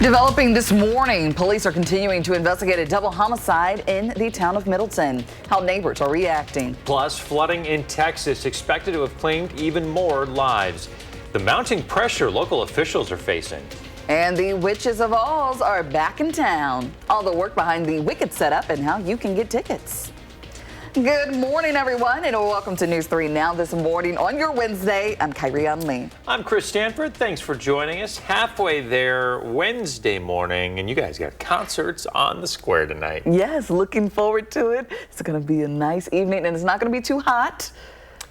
Developing this morning, police are continuing to investigate a double homicide in the town of Middleton. How neighbors are reacting. Plus, flooding in Texas expected to have claimed even more lives. The mounting pressure local officials are facing. And the Witches of Oz are back in town. All the work behind the Wicked setup and how you can get tickets. Good morning, everyone, and welcome to News 3 Now this morning on your Wednesday. I'm Kyrie Lee. I'm Chris Stanford. Thanks for joining us. Halfway there Wednesday morning, and you guys got concerts on the square tonight. Yes, looking forward to it. It's going to be a nice evening, and it's not going to be too hot.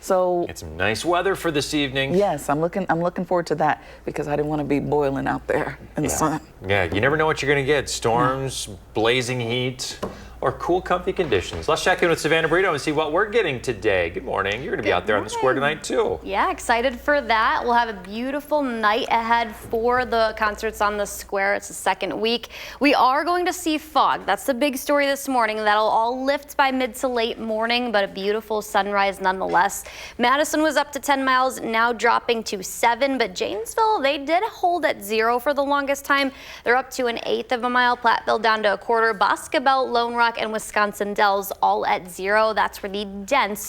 So it's some nice weather for this evening. Yes, I'm looking forward to that because I didn't want to be boiling out there in the sun. Yeah, you never know what you're going to get. Storms, blazing heat, or cool, comfy conditions. Let's check in with Savannah Brito and see what we're getting today. Good morning. You're going to be out there on the square tonight, too. Yeah, excited for that. We'll have a beautiful night ahead for the concerts on the square. It's the second week. We are going to see fog. That's the big story this morning. That'll all lift by mid to late morning, but a beautiful sunrise nonetheless. Madison was up to 10 miles, now dropping to 7, but Janesville, they did hold at 0 for the longest time. They're up to 1/8 of a mile. Platteville down to 1/4. Boscobel, Lone Rock, and Wisconsin Dells all at 0. That's where the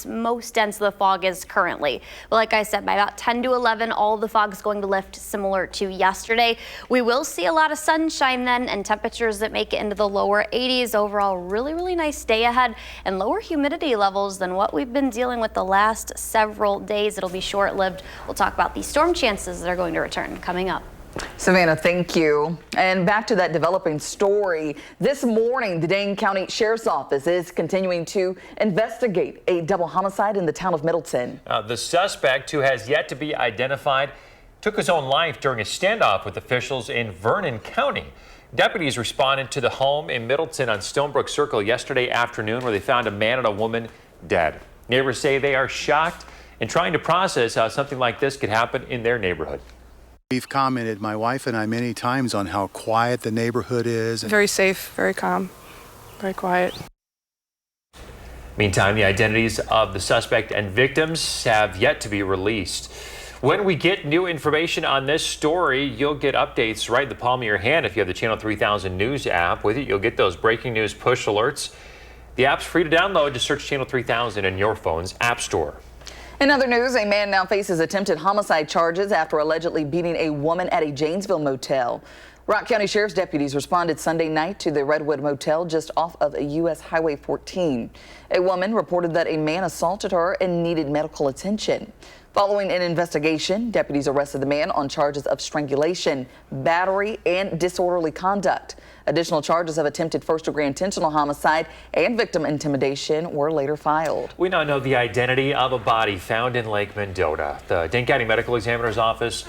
most dense of the fog is currently. But like I said, by about 10 to 11, all the fog is going to lift similar to yesterday. We will see a lot of sunshine then and temperatures that make it into the lower 80s. Overall, really nice day ahead and lower humidity levels than what we've been dealing with the last several days. It'll be short-lived. We'll talk about the storm chances that are going to return coming up. Savannah, thank you. And back to that developing story. This morning, the Dane County Sheriff's Office is continuing to investigate a double homicide in the town of Middleton. The suspect, who has yet to be identified, took his own life during a standoff with officials in Vernon County. Deputies responded to the home in Middleton on Stonebrook Circle yesterday afternoon, where they found a man and a woman dead. Neighbors say they are shocked and trying to process how something like this could happen in their neighborhood. We've commented, my wife and I, many times on how quiet the neighborhood is. Very safe, very calm, very quiet. Meantime, the identities of the suspect and victims have yet to be released. When we get new information on this story, you'll get updates right in the palm of your hand. If you have the Channel 3000 News app with it, you'll get those breaking news push alerts. The app's free to download. Just search Channel 3000 in your phone's app store. In other news, a man now faces attempted homicide charges after allegedly beating a woman at a Janesville motel. Rock County Sheriff's deputies responded Sunday night to the Redwood Motel just off of a U.S. Highway 14. A woman reported that a man assaulted her and needed medical attention. Following an investigation, deputies arrested the man on charges of strangulation, battery, and disorderly conduct. Additional charges of attempted first-degree intentional homicide and victim intimidation were later filed. We now know the identity of a body found in Lake Mendota. The Dane County Medical Examiner's Office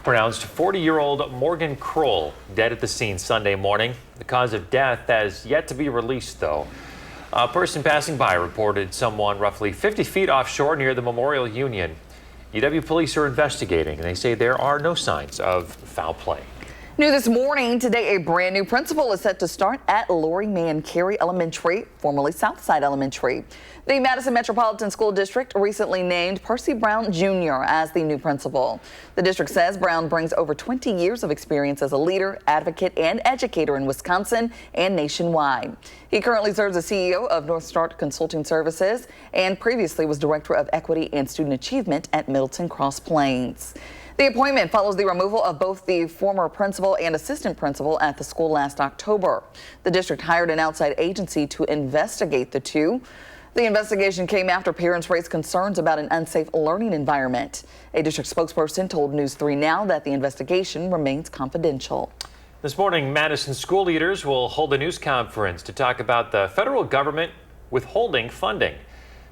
pronounced 40-year-old Morgan Kroll dead at the scene Sunday morning. The cause of death has yet to be released, though. A person passing by reported someone roughly 50 feet offshore near the Memorial Union. UW police are investigating, and they say there are no signs of foul play. New this morning, today a brand new principal is set to start at Lori Mann Carey Elementary, formerly Southside Elementary. The Madison Metropolitan School District recently named Percy Brown Jr. as the new principal. The district says Brown brings over 20 years of experience as a leader, advocate, and educator in Wisconsin and nationwide. He currently serves as CEO of North Star Consulting Services and previously was Director of Equity and Student Achievement at Middleton Cross Plains. The appointment follows the removal of both the former principal and assistant principal at the school last October. The district hired an outside agency to investigate the two. The investigation came after parents raised concerns about an unsafe learning environment. A district spokesperson told News 3 Now that the investigation remains confidential. This morning, Madison school leaders will hold a news conference to talk about the federal government withholding funding.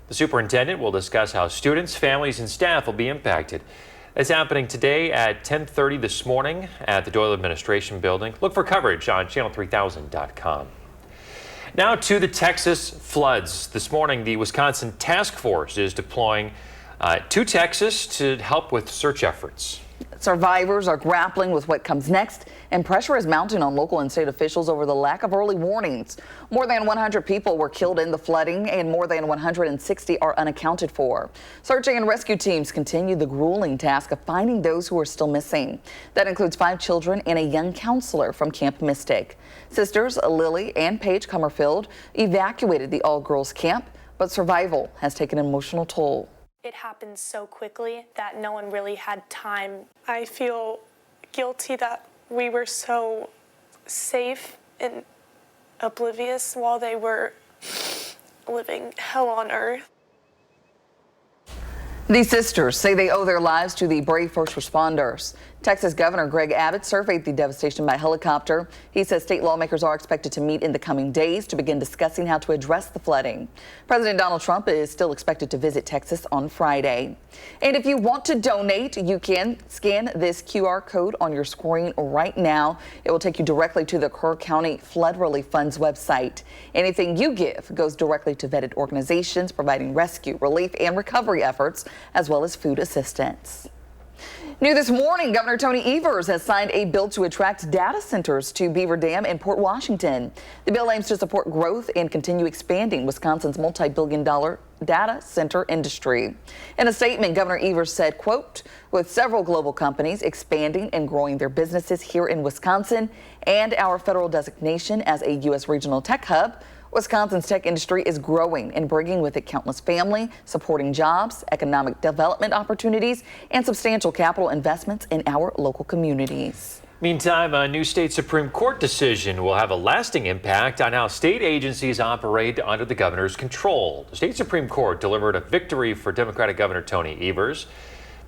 The superintendent will discuss how students, families, and staff will be impacted. It's happening today at 10:30 this morning at the Doyle Administration Building. Look for coverage on channel3000.com. Now to the Texas floods. This morning, the Wisconsin Task Force is deploying to Texas to help with search efforts. Survivors are grappling with what comes next, and pressure is mounting on local and state officials over the lack of early warnings. More than 100 people were killed in the flooding, and more than 160 are unaccounted for. Searching and rescue teams continue the grueling task of finding those who are still missing. That includes 5 children and a young counselor from Camp Mystic. Sisters Lily and Paige Comerfield evacuated the all-girls camp, but survival has taken an emotional toll. It happened so quickly that no one really had time. I feel guilty that we were so safe and oblivious while they were living hell on earth. These sisters say they owe their lives to the brave first responders. Texas Governor Greg Abbott surveyed the devastation by helicopter. He says state lawmakers are expected to meet in the coming days to begin discussing how to address the flooding. President Donald Trump is still expected to visit Texas on Friday. And if you want to donate, you can scan this QR code on your screen right now. It will take you directly to the Kerr County Flood Relief Fund's website. Anything you give goes directly to vetted organizations providing rescue, relief, and recovery efforts, as well as food assistance. New this morning, Governor Tony Evers has signed a bill to attract data centers to Beaver Dam in Port Washington. The bill aims to support growth and continue expanding Wisconsin's multi-billion-dollar data center industry. In a statement, Governor Evers said, quote, with several global companies expanding and growing their businesses here in Wisconsin and our federal designation as a U.S. regional tech hub, Wisconsin's tech industry is growing and bringing with it countless family, supporting jobs, economic development opportunities, and substantial capital investments in our local communities. Meantime, a new state Supreme Court decision will have a lasting impact on how state agencies operate under the governor's control. The state Supreme Court delivered a victory for Democratic Governor Tony Evers.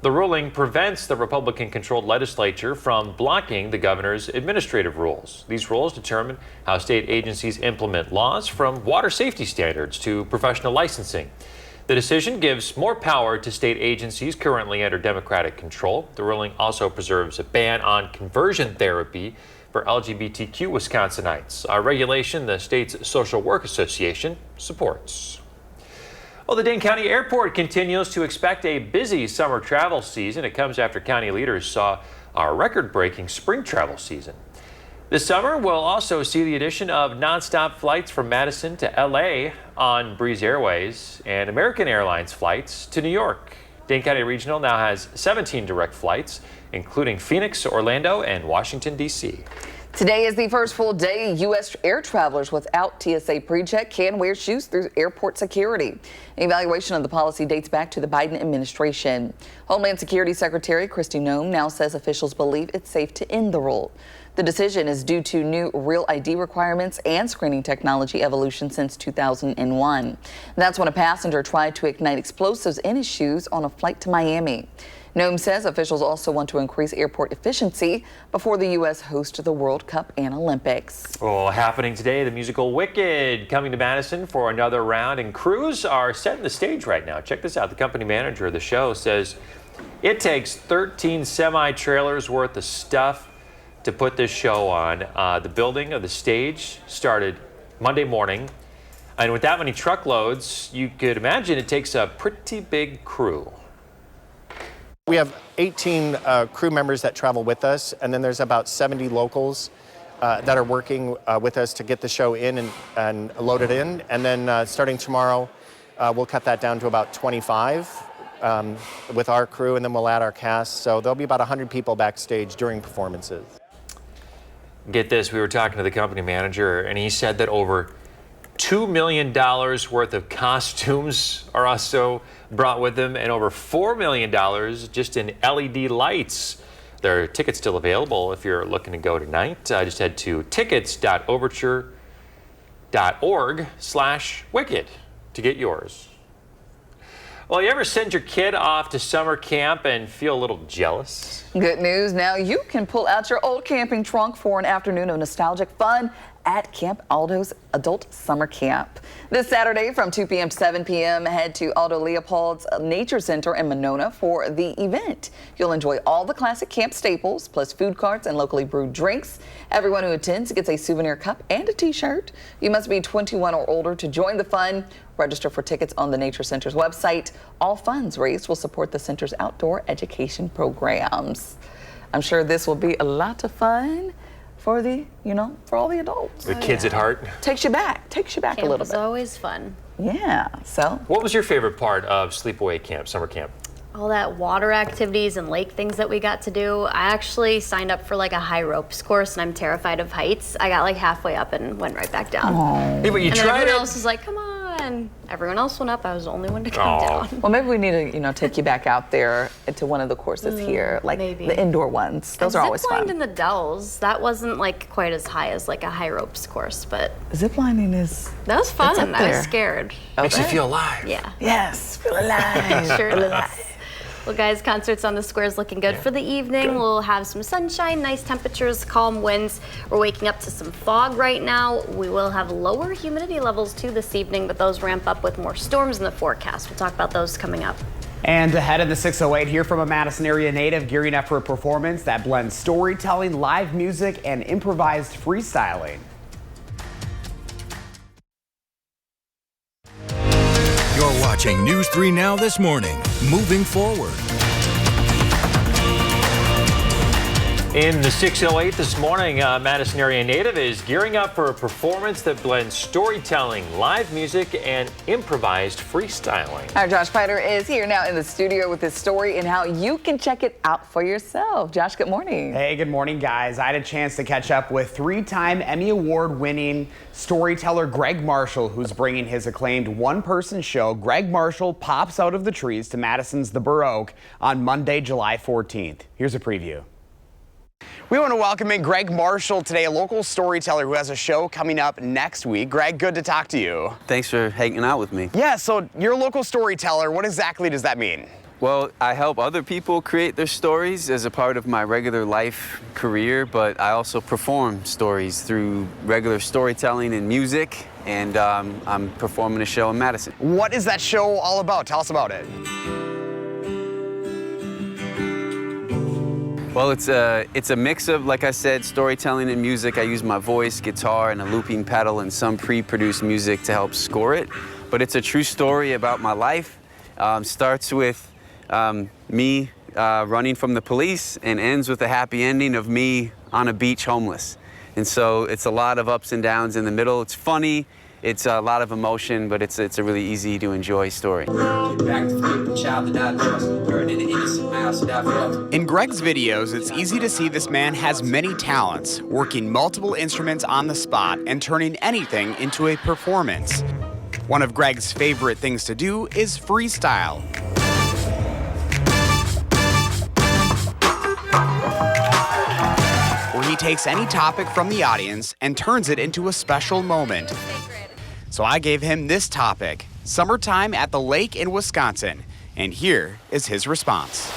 The ruling prevents the Republican-controlled legislature from blocking the governor's administrative rules. These rules determine how state agencies implement laws, from water safety standards to professional licensing. The decision gives more power to state agencies currently under Democratic control. The ruling also preserves a ban on conversion therapy for LGBTQ Wisconsinites, a regulation the state's Social Work Association supports. Well, the Dane County Airport continues to expect a busy summer travel season. It comes after county leaders saw a record-breaking spring travel season. This summer, we'll also see the addition of nonstop flights from Madison to LA on Breeze Airways and American Airlines flights to New York. Dane County Regional now has 17 direct flights, including Phoenix, Orlando, and Washington, D.C. Today is the first full day U.S. air travelers without TSA pre-check can wear shoes through airport security. An evaluation of the policy dates back to the Biden administration. Homeland Security Secretary Kristi Noem now says officials believe it's safe to end the rule. The decision is due to new Real ID requirements and screening technology evolution since 2001. That's when a passenger tried to ignite explosives in his shoes on a flight to Miami. Noem says officials also want to increase airport efficiency before the U.S. hosts the World Cup and Olympics. Well, happening today, the musical Wicked coming to Madison for another round, and crews are setting the stage right now. Check this out. The company manager of the show says it takes 13 semi-trailers worth of stuff to put this show on. The building of the stage started Monday morning, and with that many truckloads, you could imagine it takes a pretty big crew. We have 18 crew members that travel with us, and then there's about 70 locals that are working with us to get the show in and load it in. And then starting tomorrow, we'll cut that down to about 25 with our crew, and then we'll add our cast. So there'll be about 100 people backstage during performances. Get this, we were talking to the company manager, and he said that over $2 million worth of costumes are also brought with them, and over $4 million just in LED lights. There are tickets still available if you're looking to go tonight. Just head to tickets.overture.org/wicked to get yours. Well, you ever send your kid off to summer camp and feel a little jealous? Good news, now you can pull out your old camping trunk for an afternoon of nostalgic fun at Camp Aldo's Adult Summer Camp. This Saturday from 2 p.m. to 7 p.m. head to Aldo Leopold's Nature Center in Monona for the event. You'll enjoy all the classic camp staples, plus food carts and locally brewed drinks. Everyone who attends gets a souvenir cup and a t-shirt. You must be 21 or older to join the fun. Register for tickets on the Nature Center's website. All funds raised will support the center's outdoor education programs. I'm sure this will be a lot of fun for for all the adults. The kids at heart. Takes you back a little Camp is bit. always fun. Yeah, so. What was your favorite part of sleepaway camp, summer camp? All that water activities and lake things that we got to do. I actually signed up for like a high ropes course, and I'm terrified of heights. I got like halfway up and went right back down. Hey, but you And then tried everyone it. else was like, come on. Everyone else went up. I was the only one to come down. Well, maybe we need to, take you back out there to one of the courses here, like maybe. the indoor ones. Those are always Zip-lined fun. in the Dells. That wasn't like quite as high as like a high ropes course, but Ziplining is. that was fun. It's up I was there. scared. Makes you feel alive. Yeah. Yes, feel alive. Sure feel does. alive. Well, guys, concerts on the square is looking good for the evening. We'll have some sunshine, nice temperatures, calm winds. We're waking up to some fog right now. We will have lower humidity levels too this evening, but those ramp up with more storms in the forecast. We'll talk about those coming up. And ahead of the 6:08, hear from a Madison area native gearing up for a performance that blends storytelling, live music, and improvised freestyling. You're watching News 3 Now this morning. Moving forward. In the 608 this morning, Madison area native is gearing up for a performance that blends storytelling, live music, and improvised freestyling. Our Josh Pider is here now in the studio with his story and how you can check it out for yourself. Josh, good morning. Hey, good morning, guys. I had a chance to catch up with 3-time Emmy Award-winning storyteller Greg Marshall, who's bringing his acclaimed one-person show, Greg Marshall Pops Out of the Trees, to Madison's The Baroque on Monday, July 14th. Here's a preview. We want to welcome in Greg Marshall today, a local storyteller who has a show coming up next week. Greg, good to talk to you. Thanks for hanging out with me. Yeah, so you're a local storyteller. What exactly does that mean? Well, I help other people create their stories as a part of my regular life career, but I also perform stories through regular storytelling and music, and I'm performing a show in Madison. What is that show all about? Tell us about it. Well, it's a mix of, like I said, storytelling and music. I use my voice, guitar, and a looping pedal and some pre-produced music to help score it. But it's a true story about my life. Starts with me running from the police and ends with a happy ending of me on a beach homeless. And so it's a lot of ups and downs in the middle. It's funny. It's a lot of emotion, but it's a really easy to enjoy story. In Greg's videos, it's easy to see this man has many talents, working multiple instruments on the spot and turning anything into a performance. One of Greg's favorite things to do is freestyle. Where he takes any topic from the audience and turns it into a special moment. So I gave him this topic, summertime at the lake in Wisconsin, and here is his response.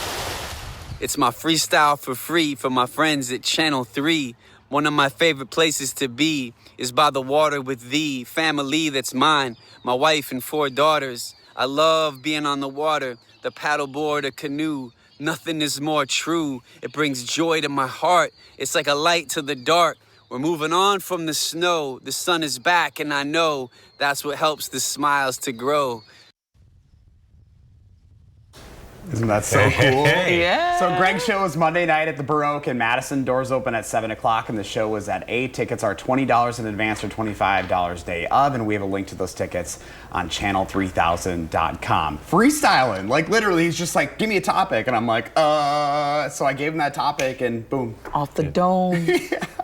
It's my freestyle for free for my friends at Channel 3. One of my favorite places to be is by the water with the family that's mine, my wife and 4 daughters. I love being on the water, the paddleboard, a canoe. Nothing is more true. It brings joy to my heart. It's like a light to the dark. We're moving on from the snow. The sun is back, and I know that's what helps the smiles to grow. Isn't that so cool? Yeah. So Greg's show is Monday night at the Baroque in Madison. Doors open at 7 o'clock, and the show is at 8. Tickets are $20 in advance or $25 day of, and we have a link to those tickets on channel3000.com. Freestyling, like literally, he's just like, give me a topic, and I'm like, so I gave him that topic, and boom. Off the dome.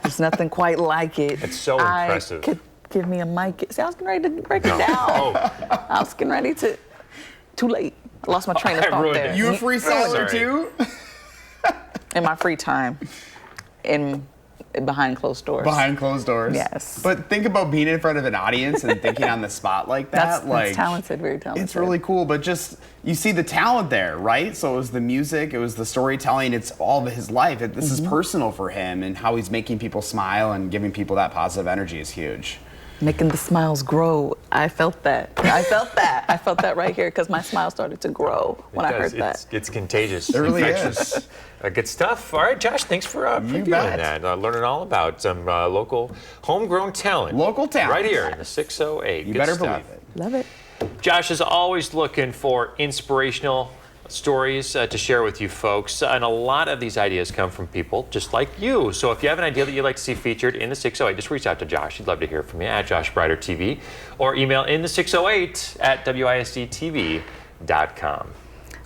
There's nothing quite like it. It's so impressive. Give me a mic. See, I was getting ready to break it down. I was getting ready to. Too late. I lost my train of thought there. You a freestyler too? In my free time. In behind closed doors. Behind closed doors. Yes. But think about being in front of an audience and thinking on the spot like that. That's talented, very talented. It's really cool, but just, you see the talent there, right? So it was the music, it was the storytelling, it's all of his life. This is personal for him, and how he's making people smile and giving people that positive energy is huge. Making the smiles grow. I felt that. I felt that right here, because my smile started to grow when I heard that. It's contagious. It really is. Good stuff. All right, Josh, thanks for doing that. Learning all about some local homegrown talent. Local talent. Right here in the 608. You Good better stuff. believe it. Love it. Josh is always looking for inspirational stories to share with you folks, and a lot of these ideas come from people just like you. So if you have an idea that you'd like to see featured in the 608, just reach out to Josh. He'd love to hear from you at Josh Brider TV, or email in the 608 at WISC-TV.com.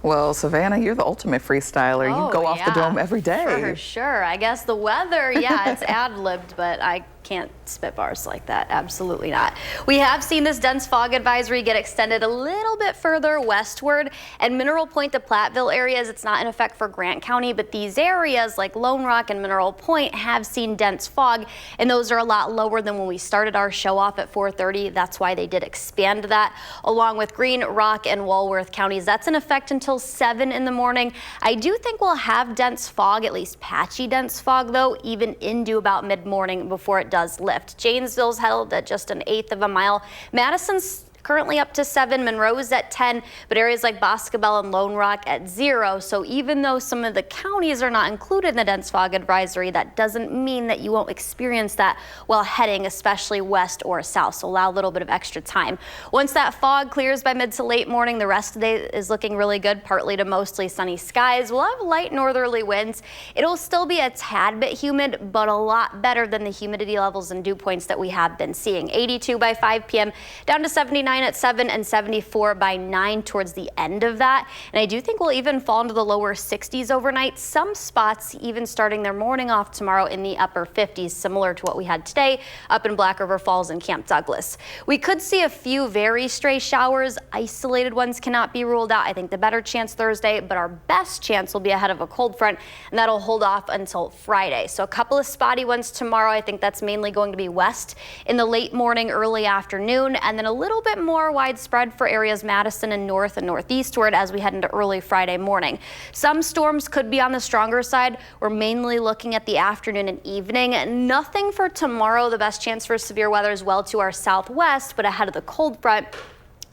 Well, Savannah, you're the ultimate freestyler. You go off the dome every day. For sure. I guess the weather, it's ad-libbed, but I can't spit bars like that. Absolutely not. We have seen this dense fog advisory get extended a little bit further westward, and Mineral Point to Platteville areas, it's not in effect for Grant County, but these areas like Lone Rock and Mineral Point have seen dense fog, and those are a lot lower than when we started our show off at 4:30. That's why they did expand that, along with Green, Rock, and Walworth counties. That's in effect until 7 in the morning. I do think we'll have dense fog, at least patchy dense fog though, even into about mid-morning before it does lift. Janesville's held at just 1/8 of a mile. Madison's currently up to 7, Monroe's at 10, but areas like Boscobel and Lone Rock at 0. So even though some of the counties are not included in the dense fog advisory, that doesn't mean that you won't experience that while heading, especially west or south. So allow a little bit of extra time. Once that fog clears by mid to late morning, the rest of the day is looking really good, partly to mostly sunny skies. We'll have light northerly winds. It'll still be a tad bit humid, but a lot better than the humidity levels and dew points that we have been seeing. 82 by 5 p.m., down to 79 at 7, and 74 by 9 towards the end of that. And I do think we'll even fall into the lower 60s overnight. Some spots even starting their morning off tomorrow in the upper 50s, similar to what we had today up in Black River Falls and Camp Douglas. We could see a few very stray showers. Isolated ones cannot be ruled out. I think the better chance Thursday, but our best chance will be ahead of a cold front, and that'll hold off until Friday. So a couple of spotty ones tomorrow. I think that's mainly going to be west in the late morning, early afternoon, and then a little bit more widespread for areas Madison and north and northeastward as we head into early Friday morning. Some storms could be on the stronger side. We're mainly looking at the afternoon and evening. Nothing for tomorrow. The best chance for severe weather is well to our southwest, but ahead of the cold front.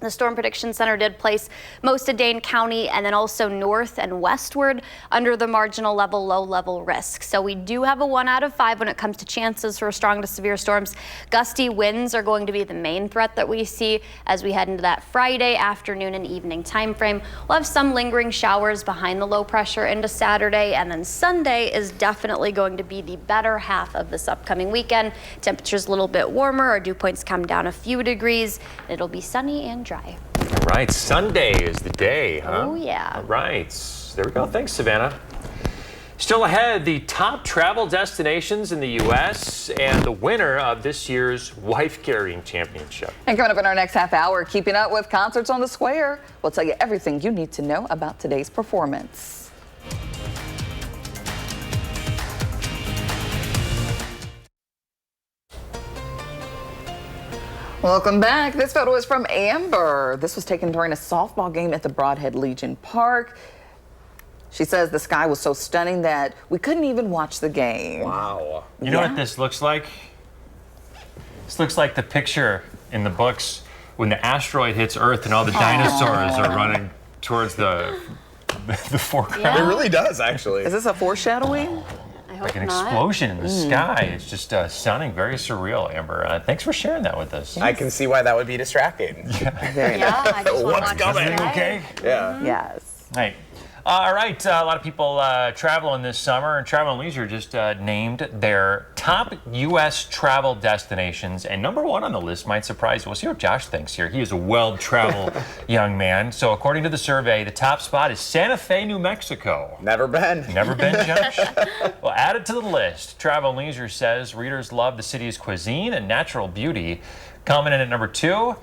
The Storm Prediction Center did place most of Dane County and then also north and westward under the marginal level, low level risk. So we do have a 1 out of 5 when it comes to chances for strong to severe storms. Gusty winds are going to be the main threat that we see as we head into that Friday afternoon and evening time frame. We'll have some lingering showers behind the low pressure into Saturday, and then Sunday is definitely going to be the better half of this upcoming weekend. Temperatures a little bit warmer, our dew points come down a few degrees. It'll be sunny and dry. All right, Sunday is the day, huh? Oh, yeah. All right, there we go. Thanks, Savannah. Still ahead, the top travel destinations in the U.S. and the winner of this year's wife carrying championship. And coming up in our next half hour, keeping up with concerts on the square. We'll tell you everything you need to know about today's performance. Welcome back. This photo is from Amber. This was taken during a softball game at the Broadhead Legion Park. She says the sky was so stunning that we couldn't even watch the game. Wow. You know what this looks like? This looks like the picture in the books when the asteroid hits Earth and all the dinosaurs are running towards the foreground. Yeah. It really does, actually. Is this a foreshadowing? Like an explosion in the sky. It's just stunning, very surreal, Amber. Thanks for sharing that with us. I can see why that would be distracting. I just What's coming? Okay? Yeah. Yes. Hey. All right, a lot of people traveling this summer, and Travel and Leisure just named their top U.S. travel destinations, and number 1 on the list might surprise you. We'll see what Josh thinks here. He is a well-traveled young man. So according to the survey, the top spot is Santa Fe, New Mexico. Never been. Never been, Josh? Well, added to the list, Travel and Leisure says readers love the city's cuisine and natural beauty. Coming in at number 2,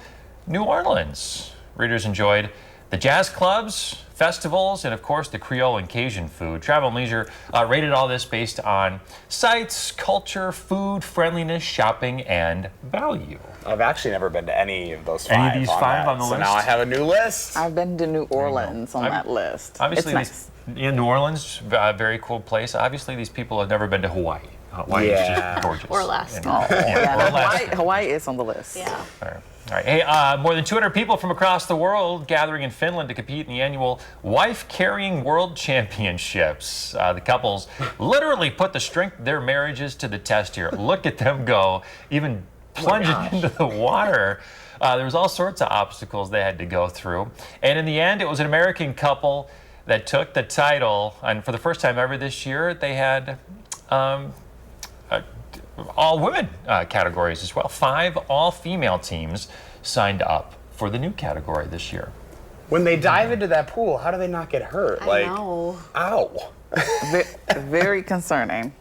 New Orleans. Readers enjoyed the jazz clubs, festivals, and of course the Creole and Cajun food. Travel and Leisure rated all this based on sights, culture, food, friendliness, shopping, and value. I've actually never been to any of those Any of these five on the list? So now I have a new list. I've been to New Orleans on that list. Obviously, it's nice. New Orleans, very cool place. Obviously, these people have never been to Hawaii. Hawaii is just gorgeous. Or Alaska. Or Alaska. Hawaii is on the list. Yeah. All right. Hey, more than 200 people from across the world gathering in Finland to compete in the annual Wife Carrying World Championships. The couples literally put the strength of their marriages to the test here. Look at them go, even plunging into the water. There was all sorts of obstacles they had to go through. And in the end, it was an American couple that took the title. And for the first time ever this year, they had all women categories as well. 5 all-female teams signed up for the new category this year. When they dive into that pool, how do they not get hurt? I know. Ow. Very concerning.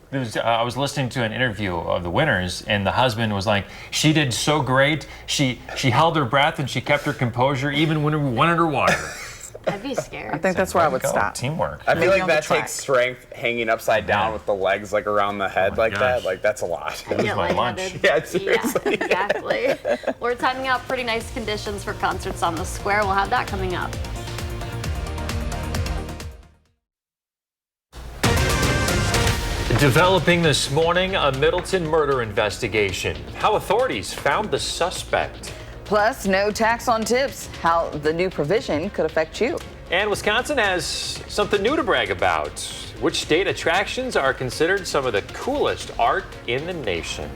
I was listening to an interview of the winners, and the husband was like, she did so great. She held her breath and she kept her composure even when we went underwater. I'd be scared. I think that's where I would stop. Teamwork. I feel Maybe like on the that track. takes strength hanging upside down with the legs like around the head like that. Like that's a lot. That was my lunch. Yeah, seriously. Yeah, exactly. We're timing out pretty nice conditions for concerts on the square. We'll have that coming up. Developing this morning, a Middleton murder investigation. How authorities found the suspect. Plus, no tax on tips, how the new provision could affect you. And Wisconsin has something new to brag about. Which state attractions are considered some of the coolest art in the nation?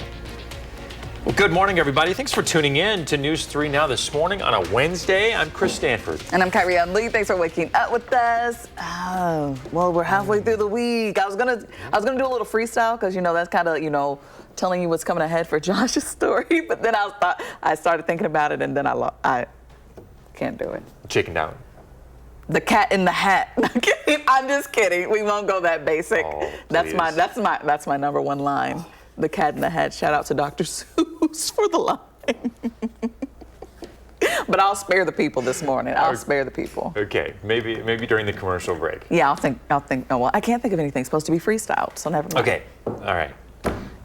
Well, good morning, everybody. Thanks for tuning in to News 3 Now this morning on a Wednesday. I'm Chris Stanford. And I'm Kyrie Lee. Thanks for waking up with us. Oh, well, we're halfway through the week. I was gonna do a little freestyle because that's kind of telling you what's coming ahead for Josh's story. But then I started thinking about it, and then I can't do it. Chickened out. The cat in the hat. I'm just kidding. We won't go that basic. Oh, that's my number one line. The cat in the hat. Shout out to Dr. Seuss for the line. But I'll spare the people this morning. I'll spare the people. Okay, maybe during the commercial break. Yeah, I'll think. Oh well, I can't think of anything. It's supposed to be freestyled, so never mind. Okay, all right.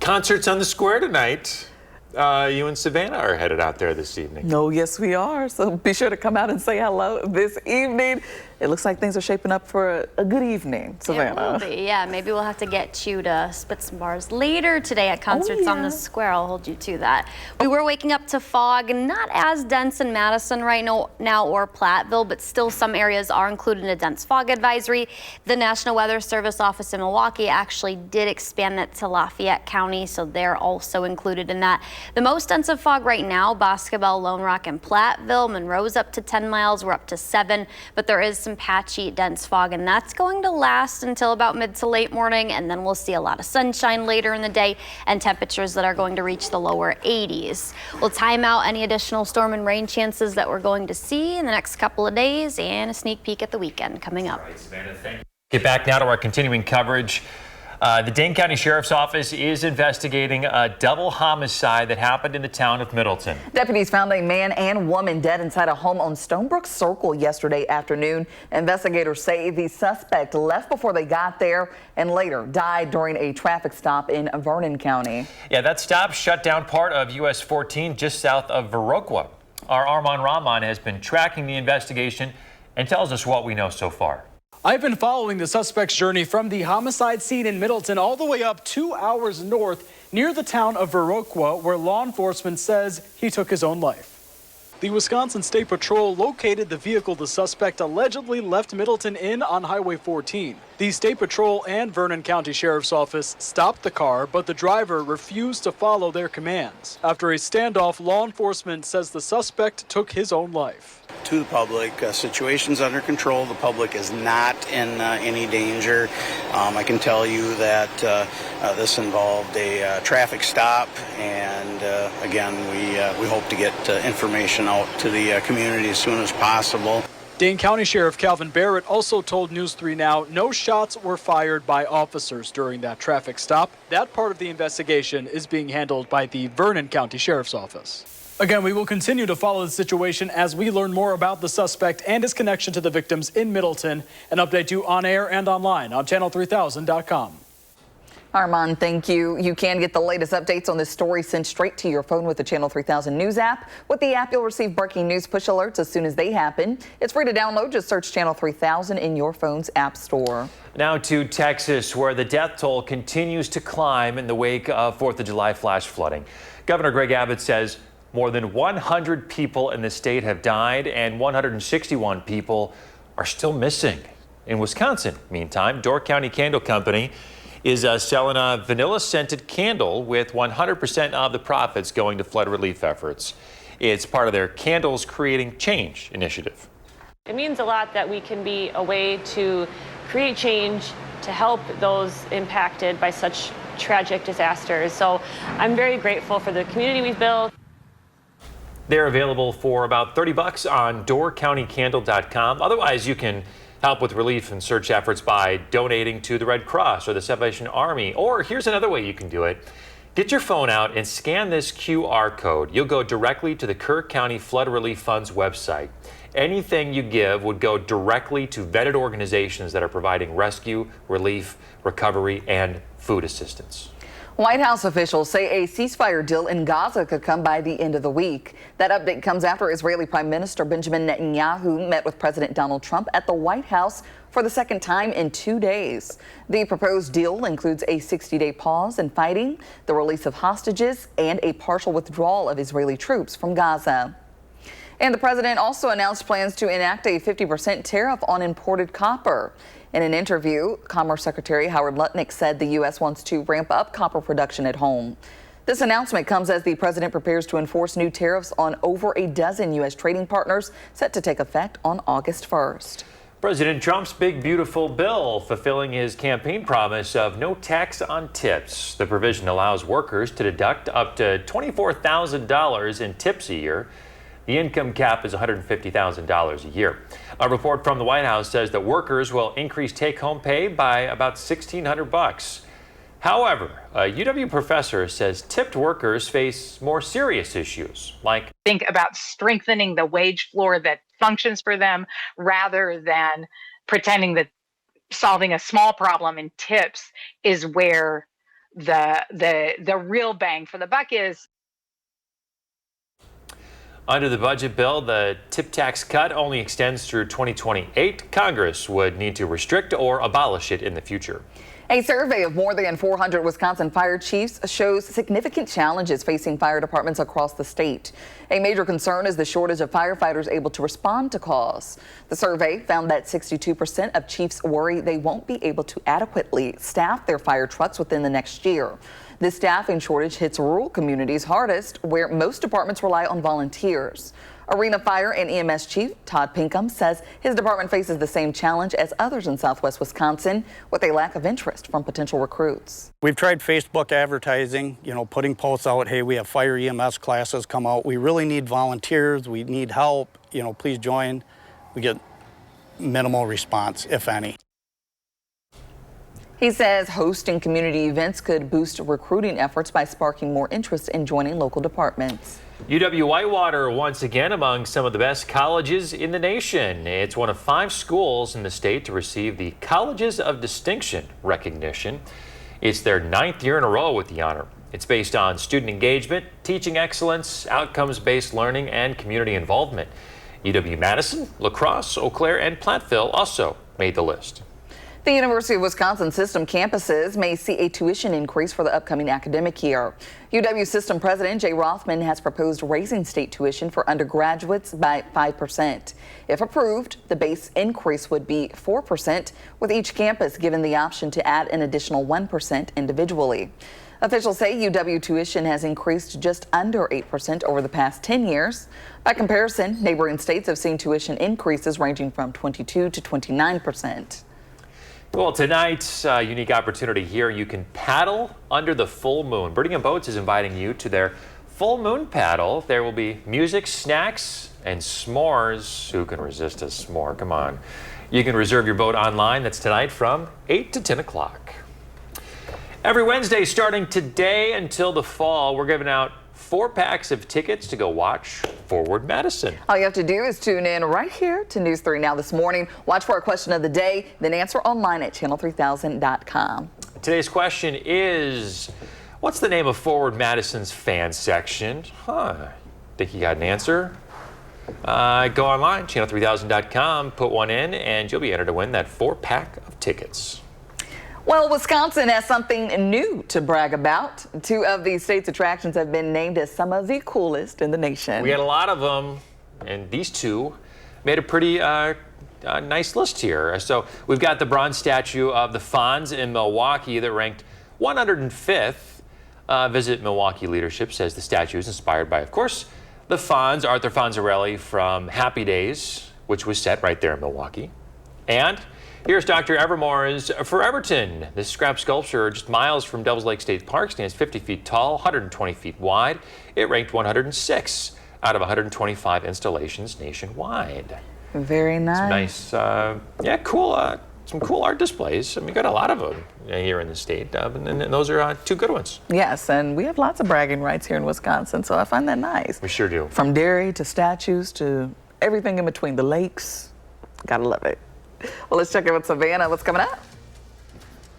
Concerts on the square tonight. You and Savannah are headed out there this evening. No, yes we are. So be sure to come out and say hello this evening. It looks like things are shaping up for a good evening, Savannah. It will be, yeah. Maybe we'll have to get you to spit some bars later today at Concerts on the Square. I'll hold you to that. We were waking up to fog, not as dense in Madison right now or Platteville, but still some areas are included in a dense fog advisory. The National Weather Service office in Milwaukee actually did expand that to Lafayette County, so they're also included in that. The most dense of fog right now, Bosque Bell, Lone Rock, and Platteville. Monroe's up to 10 miles. We're up to 7, but there is some patchy, dense fog, and that's going to last until about mid to late morning, and then we'll see a lot of sunshine later in the day and temperatures that are going to reach the lower 80s. We'll time out any additional storm and rain chances that we're going to see in the next couple of days and a sneak peek at the weekend coming up. All right, Savannah, thank you. Get back now to our continuing coverage. The Dane County Sheriff's Office is investigating a double homicide that happened in the town of Middleton. Deputies found a man and woman dead inside a home on Stonebrook Circle yesterday afternoon. Investigators say the suspect left before they got there and later died during a traffic stop in Vernon County. Yeah, that stop shut down part of US 14 just south of Viroqua. Our Armand Rahman has been tracking the investigation and tells us what we know so far. I've been following the suspect's journey from the homicide scene in Middleton all the way up 2 hours north near the town of Viroqua, where law enforcement says he took his own life. The Wisconsin State Patrol located the vehicle the suspect allegedly left Middleton in on Highway 14. The State Patrol and Vernon County Sheriff's Office stopped the car, but the driver refused to follow their commands. After a standoff, law enforcement says the suspect took his own life. To the public, situation's under control. The public is not in any danger. I can tell you that this involved a traffic stop, and again, we hope to get information out to the community as soon as possible. Dane County Sheriff Calvin Barrett also told News 3 Now no shots were fired by officers during that traffic stop. That part of the investigation is being handled by the Vernon County Sheriff's Office. Again, we will continue to follow the situation as we learn more about the suspect and his connection to the victims in Middleton and update you on air and online on channel3000.com. Armand, thank you. You can get the latest updates on this story sent straight to your phone with the Channel 3000 News app. With the app, you'll receive breaking news push alerts as soon as they happen. It's free to download. Just search Channel 3000 in your phone's app store. Now to Texas, where the death toll continues to climb in the wake of 4th of July flash flooding. Governor Greg Abbott says more than 100 people in the state have died and 161 people are still missing. In Wisconsin, meantime, Door County Candle Company is selling a vanilla-scented candle with 100% of the profits going to flood relief efforts. It's part of their Candles Creating Change initiative. It means a lot that we can be a way to create change to help those impacted by such tragic disasters. So I'm very grateful for the community we've built. They're available for about $30 on doorcountycandle.com. Otherwise, you can help with relief and search efforts by donating to the Red Cross or the Salvation Army. Or here's another way you can do it. Get your phone out and scan this QR code. You'll go directly to the Kerr County Flood Relief Fund's website. Anything you give would go directly to vetted organizations that are providing rescue, relief, recovery, and food assistance. White House officials say a ceasefire deal in Gaza could come by the end of the week. That update comes after Israeli Prime Minister Benjamin Netanyahu met with President Donald Trump at the White House for the second time in 2 days. The proposed deal includes a 60-day pause in fighting, the release of hostages, and a partial withdrawal of Israeli troops from Gaza. And the president also announced plans to enact a 50% tariff on imported copper. In an interview, Commerce Secretary Howard Lutnick said the U.S. wants to ramp up copper production at home. This announcement comes as the president prepares to enforce new tariffs on over a dozen U.S. trading partners set to take effect on August 1st. President Trump's big, beautiful bill fulfilling his campaign promise of no tax on tips. The provision allows workers to deduct up to $24,000 in tips a year. The income cap is $150,000 a year. A report from the White House says that workers will increase take-home pay by about $1,600. However, a UW professor says tipped workers face more serious issues, like think about strengthening the wage floor that functions for them rather than pretending that solving a small problem in tips is where the real bang for the buck is. Under the budget bill, the tip tax cut only extends through 2028. Congress would need to restrict or abolish it in the future. A survey of more than 400 Wisconsin fire chiefs shows significant challenges facing fire departments across the state. A major concern is the shortage of firefighters able to respond to calls. The survey found that 62% of chiefs worry they won't be able to adequately staff their fire trucks within the next year. This staffing shortage hits rural communities hardest, where most departments rely on volunteers. Arena Fire and EMS Chief Todd Pinkham says his department faces the same challenge as others in southwest Wisconsin, with a lack of interest from potential recruits. We've tried Facebook advertising, putting posts out, hey, we have fire EMS classes come out. We really need volunteers. We need help. Please join. We get minimal response, if any. He says hosting community events could boost recruiting efforts by sparking more interest in joining local departments. UW-Whitewater once again among some of the best colleges in the nation. It's one of 5 schools in the state to receive the Colleges of Distinction recognition. It's their 9th year in a row with the honor. It's based on student engagement, teaching excellence, outcomes-based learning, and community involvement. UW-Madison, La Crosse, Eau Claire, and Platteville also made the list. The University of Wisconsin system campuses may see a tuition increase for the upcoming academic year. UW System President Jay Rothman has proposed raising state tuition for undergraduates by 5%. If approved, the base increase would be 4%, with each campus given the option to add an additional 1% individually. Officials say UW tuition has increased just under 8% over the past 10 years. By comparison, neighboring states have seen tuition increases ranging from 22 to 29%. Well, tonight's unique opportunity here. You can paddle under the full moon. Birding and Boats is inviting you to their full moon paddle. There will be music, snacks, and s'mores. Who can resist a s'more? Come on. You can reserve your boat online. That's tonight from 8 to 10 o'clock. Every Wednesday starting today until the fall, we're giving out 4 packs of tickets to go watch Forward Madison. All you have to do is tune in right here to News 3 Now this morning. Watch for our question of the day, then answer online at channel3000.com. Today's question is, what's the name of Forward Madison's fan section? Think you got an answer? Go online, channel3000.com, put one in, and you'll be entered to win that 4-pack of tickets. Well, Wisconsin has something new to brag about. 2 of the state's attractions have been named as some of the coolest in the nation. We had a lot of them, and these 2 made a pretty nice list here. So we've got the bronze statue of the Fonz in Milwaukee that ranked 105th. Visit Milwaukee leadership says the statue is inspired by, of course, the Fonz, Arthur Fonzarelli from Happy Days, which was set right there in Milwaukee. And here's Dr. Evermore's for Everton. This scrap sculpture just miles from Devils Lake State Park stands 50 feet tall, 120 feet wide. It ranked 106 out of 125 installations nationwide. Very nice. Some nice, cool, some cool art displays. I mean, we got a lot of them here in the state, and those are 2 good ones. Yes, and we have lots of bragging rights here in Wisconsin, so I find that nice. We sure do. From dairy to statues to everything in between, the lakes. Gotta love it. Well, let's check in with Savannah. What's coming up?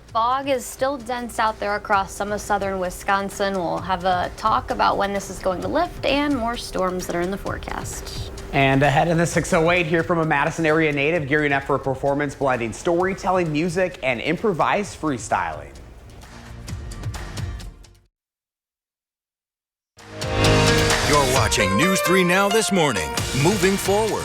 Fog is still dense out there across some of southern Wisconsin. We'll have a talk about when this is going to lift and more storms that are in the forecast. And ahead of the 6:08, hear from a Madison area native gearing up for a performance blending storytelling, music, and improvised freestyling. You're watching News 3 Now this morning. Moving forward.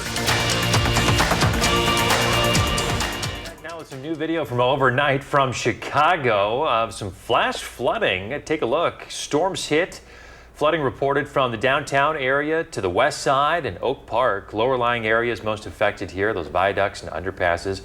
Some new video from overnight from Chicago of some flash flooding. Take a look. Storms hit. Flooding reported from the downtown area to the west side and Oak Park. Lower lying areas most affected here, those viaducts and underpasses.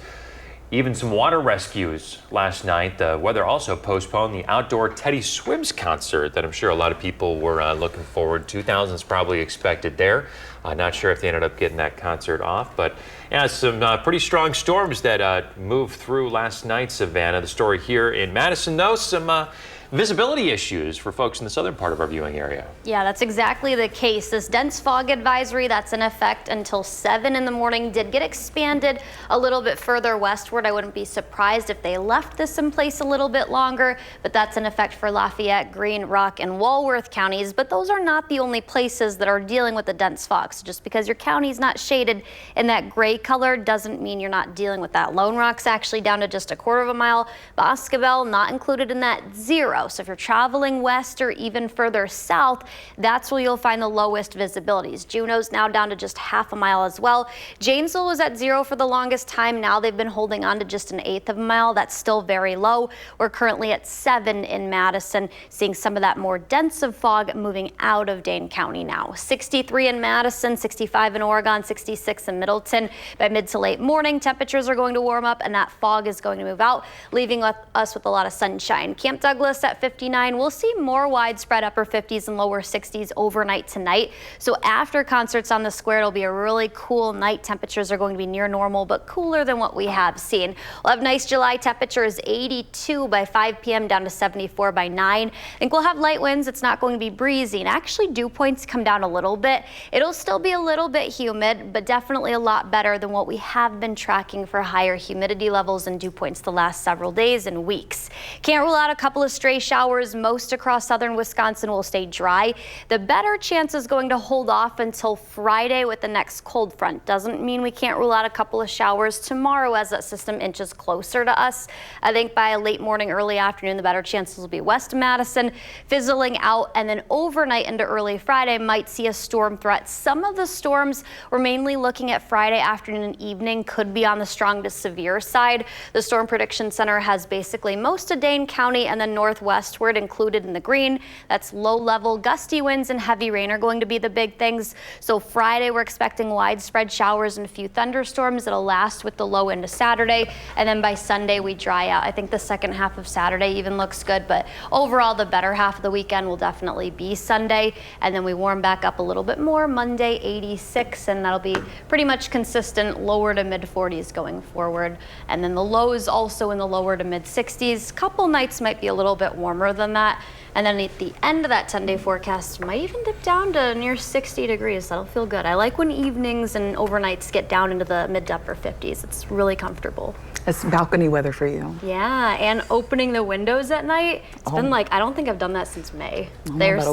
Even some water rescues last night. The weather also postponed the outdoor Teddy Swims concert that I'm sure a lot of people were looking forward to. Thousands probably expected there. Not sure if they ended up getting that concert off, but yeah, some pretty strong storms that moved through last night, Savannah. The story here in Madison, though, some visibility issues for folks in the southern part of our viewing area. Yeah, that's exactly the case. This dense fog advisory that's in effect until 7 in the morning did get expanded a little bit further westward. I wouldn't be surprised if they left this in place a little bit longer, but that's in effect for Lafayette, Green, Rock, and Walworth counties. But those are not the only places that are dealing with the dense fog. So just because your county's not shaded in that gray color doesn't mean you're not dealing with that. Lone Rock's actually down to just 1/4 mile. Boscobel not included in that, 0. So if you're traveling west or even further south, that's where you'll find the lowest visibilities. Juneau's now down to just 1/2 mile as well. Janesville was at 0 for the longest time. Now they've been holding on to just 1/8 mile. That's still very low. We're currently at 7 in Madison, seeing some of that more dense of fog moving out of Dane County now. 63 in Madison, 65 in Oregon, 66 in Middleton. By mid to late morning, temperatures are going to warm up and that fog is going to move out, leaving us with a lot of sunshine. Camp Douglas at 59. We'll see more widespread upper 50s and lower 60s overnight tonight. So after concerts on the square, it'll be a really cool night. Temperatures are going to be near normal, but cooler than what we have seen. We'll have nice July temperatures, 82 by 5 p.m. down to 74 by 9. I think we'll have light winds. It's not going to be breezy. And actually, dew points come down a little bit. It'll still be a little bit humid, but definitely a lot better than what we have been tracking for higher humidity levels and dew points the last several days and weeks. Can't rule out a couple of stray showers. Most across southern Wisconsin will stay dry. The better chance is going to hold off until Friday with the next cold front. Doesn't mean we can't rule out a couple of showers tomorrow as that system inches closer to us. I think by late morning, early afternoon, the better chances will be west of Madison, fizzling out, and then overnight into early Friday might see a storm threat. Some of the storms we're mainly looking at Friday afternoon and evening could be on the strong to severe side. The Storm Prediction Center has basically most of Dane County and then northwestward included in the green. That's low level, gusty winds and heavy rain are going to be the big things. So Friday, we're expecting widespread showers and a few thunderstorms that'll last with the low into Saturday. And then by Sunday, we dry out. I think the second half of Saturday even looks good, but overall, the better half of the weekend will definitely be Sunday. And then we warm back up a little bit more Monday, 86, and that'll be pretty much consistent lower to mid 40s going forward. And then the lows also in the lower to mid 60s. Couple nights might be a little bit warmer than that. And then at the end of that 10-day forecast, might even dip down to near 60 degrees. That'll feel good. I like when evenings and overnights get down into the mid to upper 50s. It's really comfortable. It's balcony weather for you. Yeah, and opening the windows at night. It's been like, I don't think I've done that since May. Air's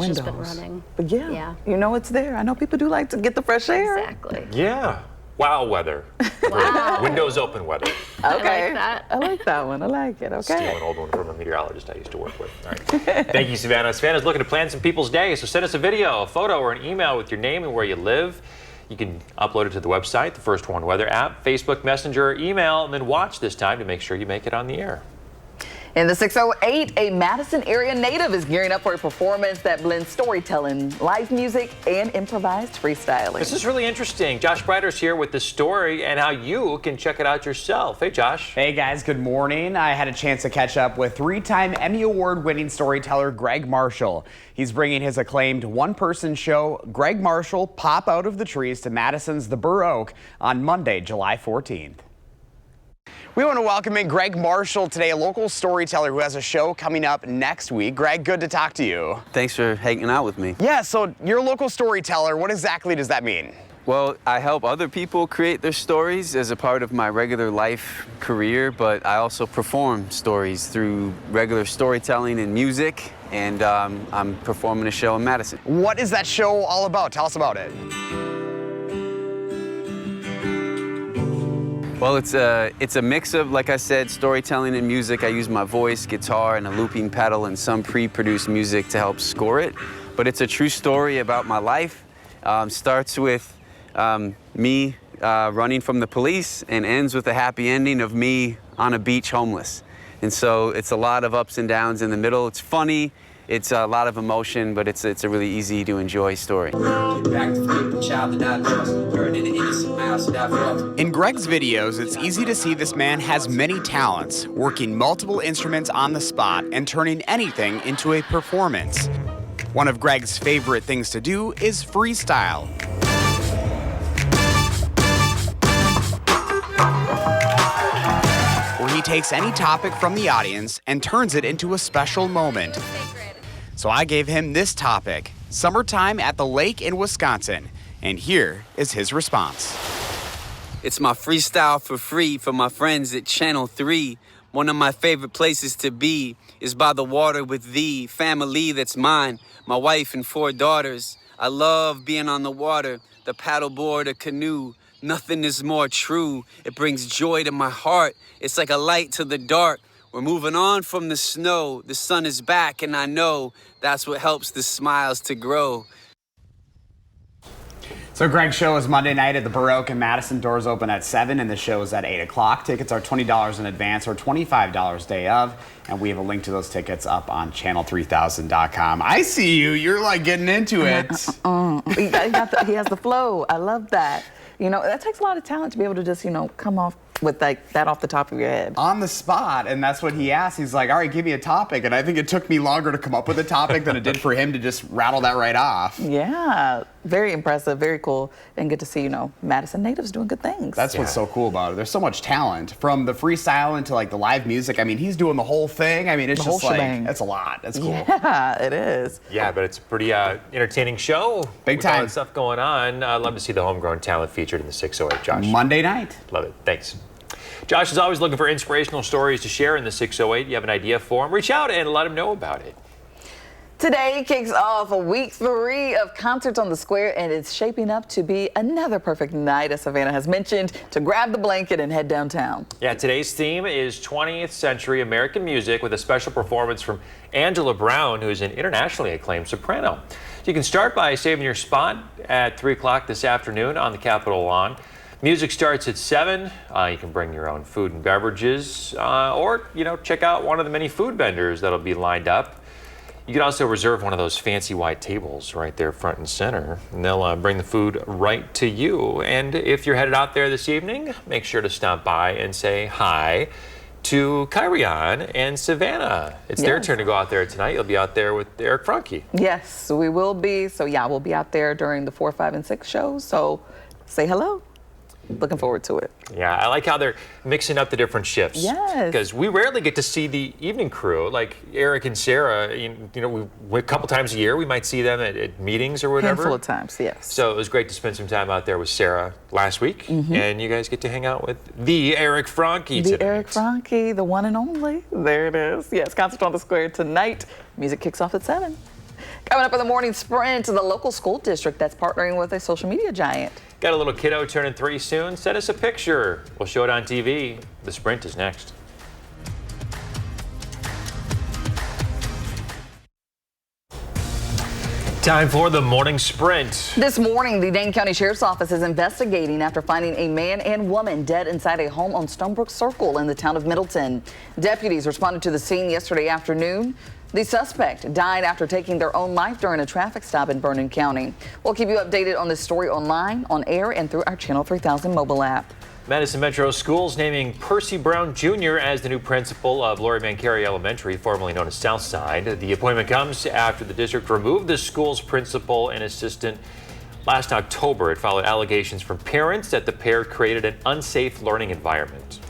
just been running. But yeah, you know it's there. I know people do like to get the fresh air. Exactly. Yeah. Wow weather. Wow. Windows open weather. Okay. I like that. I like that one. I like it. Okay. Steal an old one from a meteorologist I used to work with. All right. Thank you, Savannah. Savannah's looking to plan some people's day, so send us a video, a photo, or an email with your name and where you live. You can upload it to the website, the First One Weather app, Facebook Messenger, or email, and then watch this time to make sure you make it on the air. In the 608, a Madison area native is gearing up for a performance that blends storytelling, live music, and improvised freestyling. This is really interesting. Josh Breiter's here with the story and how you can check it out yourself. Hey, Josh. Hey, guys. Good morning. I had a chance to catch up with 3-time Emmy Award-winning storyteller Greg Marshall. He's bringing his acclaimed one-person show, Greg Marshall, Pop Out of the Trees, to Madison's The Burr Oak on Monday, July 14th. We want to welcome in Greg Marshall today, a local storyteller who has a show coming up next week. Greg, good to talk to you. Thanks for hanging out with me. Yeah, so you're a local storyteller. What exactly does that mean? Well, I help other people create their stories as a part of my regular life career, but I also perform stories through regular storytelling and music, and I'm performing a show in Madison. What is that show all about? Tell us about it. Well, it's a mix of, like I said, storytelling and music. I use my voice, guitar, and a looping pedal and some pre-produced music to help score it. But it's a true story about my life. Starts with me running from the police and ends with a happy ending of me on a beach homeless. And so it's a lot of ups and downs in the middle. It's funny. It's a lot of emotion, but it's a really easy to enjoy story. In Greg's videos, it's easy to see this man has many talents, working multiple instruments on the spot and turning anything into a performance. One of Greg's favorite things to do is freestyle. Where he takes any topic from the audience and turns it into a special moment. So I gave him this topic, summertime at the lake in Wisconsin, and here is his response. It's my freestyle for free for my friends at Channel 3. One of my favorite places to be is by the water with the family that's mine, my wife and 4 daughters. I love being on the water, the paddleboard, a canoe. Nothing is more true. It brings joy to my heart. It's like a light to the dark. We're moving on from the snow. The sun is back, and I know that's what helps the smiles to grow. So Greg's show is Monday night at the Burr Oak in Madison. Doors open at 7 and the show is at 8 o'clock. Tickets are $20 in advance or $25 day of. And we have a link to those tickets up on channel3000.com. I see you. You're like getting into it. He has the flow. I love that. You know, that takes a lot of talent to be able to just, come off with like that off the top of your head. On the spot, and that's what he asked. He's like, all right, give me a topic. And I think it took me longer to come up with a topic than it did for him to just rattle that right off. Yeah, very impressive, very cool, and good to see, Madison natives doing good things. That's what's so cool about it. There's so much talent, from the freestyling to like the live music. I mean, he's doing the whole thing. I mean, it's just like, it's a lot. That's cool. Yeah, it is. Yeah, but it's a pretty entertaining show. Big with time. All that stuff going on. I'd love to see the homegrown talent featured in the 608, Josh. Monday night. Love it. Thanks. Josh is always looking for inspirational stories to share in the 608. You have an idea for him, reach out and let him know about it. Today kicks off week 3 of concerts on the square, and it's shaping up to be another perfect night, as Savannah has mentioned, to grab the blanket and head downtown. Yeah, today's theme is 20th century American music with a special performance from Angela Brown, who's an internationally acclaimed soprano. You can start by saving your spot at 3 o'clock this afternoon on the Capitol lawn. Music starts at 7. You can bring your own food and beverages, or, check out one of the many food vendors that'll be lined up. You can also reserve one of those fancy white tables right there front and center, and they'll bring the food right to you. And if you're headed out there this evening, make sure to stop by and say hi to Kyrian and Savannah. It's their turn to go out there tonight. You'll be out there with Eric Franke. Yes, we will be. So, we'll be out there during the 4, 5, and 6 shows. So, say hello. Looking forward to it. Yeah, I like how they're mixing up the different shifts. Yes. Because we rarely get to see the evening crew, like Eric and Sarah. You know, a couple times a year we might see them at meetings or whatever. Handful of times, yes. So it was great to spend some time out there with Sarah last week, and you guys get to hang out with the Eric Franke tonight. The Eric Franke, the one and only. There it is. Yes, concert on the square tonight. Music kicks off at 7. Coming up in the morning sprint, the local school district that's partnering with a social media giant. Got a little kiddo turning 3 soon? Send us a picture. We'll show it on TV. The sprint is next. Time for the morning sprint. This morning, the Dane County Sheriff's Office is investigating after finding a man and woman dead inside a home on Stonebrook Circle in the town of Middleton. Deputies responded to the scene yesterday afternoon. The suspect died after taking their own life during a traffic stop in Vernon County. We'll keep you updated on this story online, on air, and through our Channel 3000 mobile app. Madison Metro Schools naming Percy Brown Jr. as the new principal of Laurie Mancari Elementary, formerly known as Southside. The appointment comes after the district removed the school's principal and assistant last October. It followed allegations from parents that the pair created an unsafe learning environment.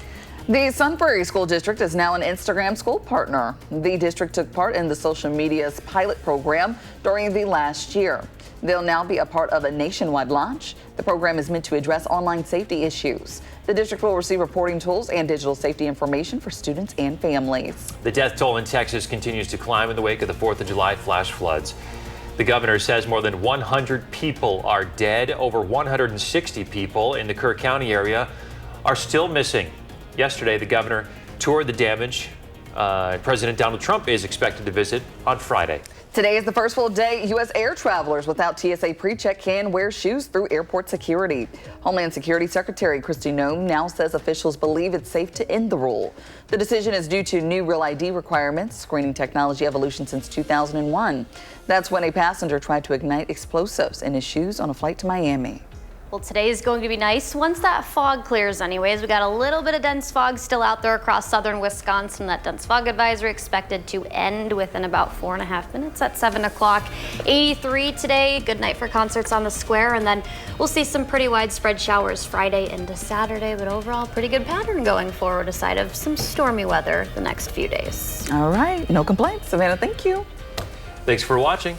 The Sun Prairie School District is now an Instagram school partner. The district took part in the social media's pilot program during the last year. They'll now be a part of a nationwide launch. The program is meant to address online safety issues. The district will receive reporting tools and digital safety information for students and families. The death toll in Texas continues to climb in the wake of the 4th of July flash floods. The governor says more than 100 people are dead. Over 160 people in the Kerr County area are still missing. Yesterday, the governor toured the damage. President Donald Trump is expected to visit on Friday. Today is the first full day U.S. air travelers without TSA pre-check can wear shoes through airport security. Homeland Security Secretary Kristi Noem now says officials believe it's safe to end the rule. The decision is due to new Real ID requirements, screening technology evolution since 2001. That's when a passenger tried to ignite explosives in his shoes on a flight to Miami. Well, today is going to be nice once that fog clears anyways. We got a little bit of dense fog still out there across southern Wisconsin. That dense fog advisory expected to end within about 4.5 minutes at 7 o'clock. 83 today. Good night for concerts on the square. And then we'll see some pretty widespread showers Friday into Saturday. But overall, pretty good pattern going forward aside of some stormy weather the next few days. All right. No complaints. Savannah, thank you. Thanks for watching.